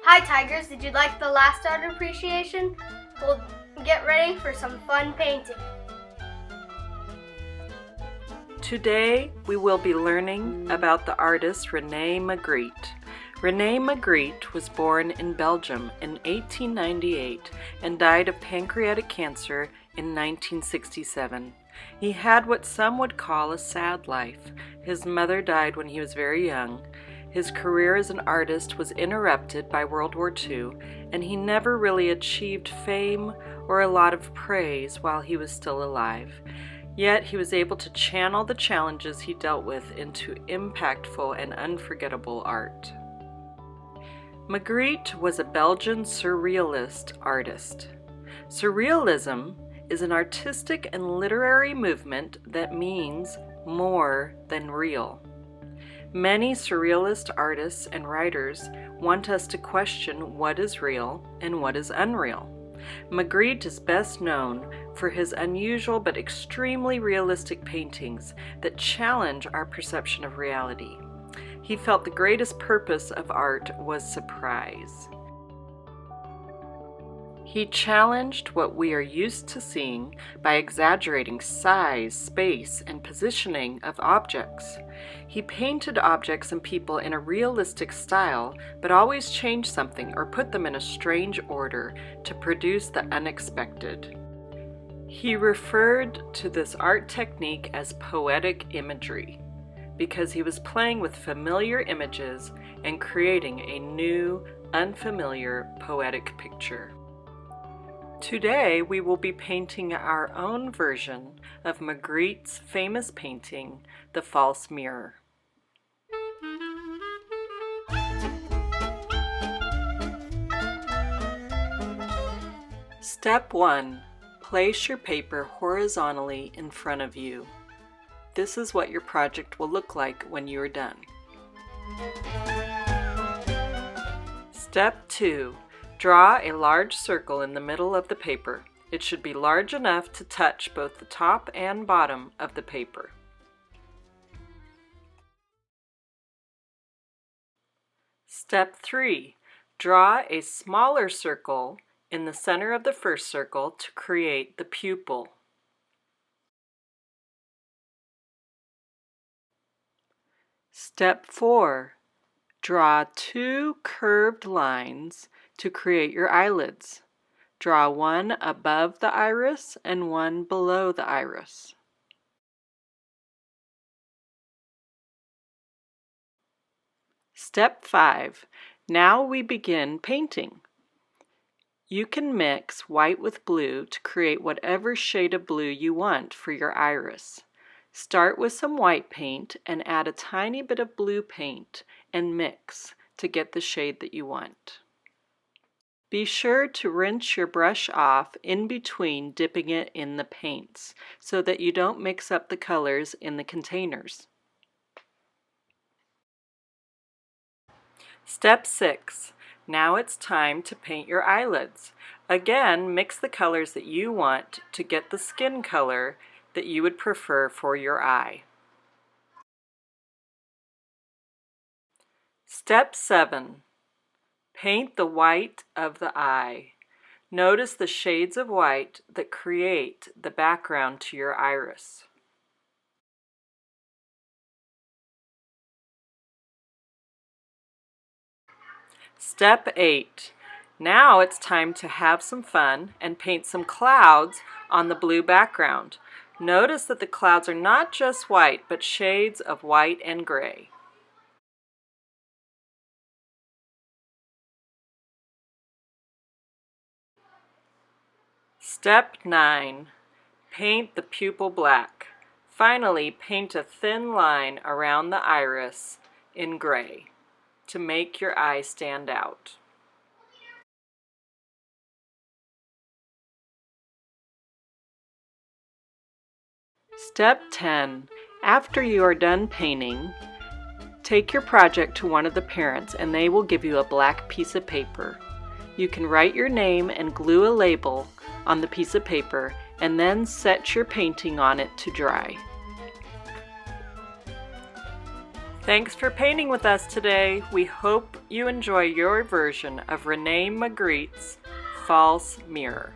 Hi Tigers, did you like the last art appreciation? Well, get ready for some fun painting. Today we will be learning about the artist Rene Magritte. Rene Magritte was born in Belgium in 1898 and died of pancreatic cancer in 1967. He had what some would call a sad life. His mother died when he was very young. His career as an artist was interrupted by World War II, and he never really achieved fame or a lot of praise while he was still alive. Yet he was able to channel the challenges he dealt with into impactful and unforgettable art. Magritte was a Belgian surrealist artist. Surrealism is an artistic and literary movement that means more than real. Many surrealist artists and writers want us to question what is real and what is unreal. Magritte is best known for his unusual but extremely realistic paintings that challenge our perception of reality. He felt the greatest purpose of art was surprise. He challenged what we are used to seeing by exaggerating size, space, and positioning of objects. He painted objects and people in a realistic style, but always changed something or put them in a strange order to produce the unexpected. He referred to this art technique as poetic imagery, because he was playing with familiar images and creating a new, unfamiliar poetic picture. Today we will be painting our own version of Magritte's famous painting, The False Mirror. Step 1. Place your paper horizontally in front of you. This is what your project will look like when you are done. Step 2. Draw a large circle in the middle of the paper. It should be large enough to touch both the top and bottom of the paper. Step 3. Draw a smaller circle in the center of the first circle to create the pupil. Step 4. Draw 2 curved lines to create your eyelids. Draw one above the iris and one below the iris. Step 5. Now we begin painting. You can mix white with blue to create whatever shade of blue you want for your iris. Start with some white paint and add a tiny bit of blue paint and mix to get the shade that you want. Be sure to rinse your brush off in between dipping it in the paints so that you don't mix up the colors in the containers. Step 6. Now it's time to paint your eyelids. Again, mix the colors that you want to get the skin color that you would prefer for your eye. Step 7. Paint the white of the eye. Notice the shades of white that create the background to your iris. Step 8. Now it's time to have some fun and paint some clouds on the blue background. Notice that the clouds are not just white, but shades of white and gray. Step 9. Paint the pupil black. Finally, paint a thin line around the iris in gray to make your eye stand out. Step 10. After you are done painting, take your project to one of the parents and they will give you a black piece of paper. You can write your name and glue a label on the piece of paper and then set your painting on it to dry. Thanks for painting with us today. We hope you enjoy your version of Rene Magritte's False Mirror.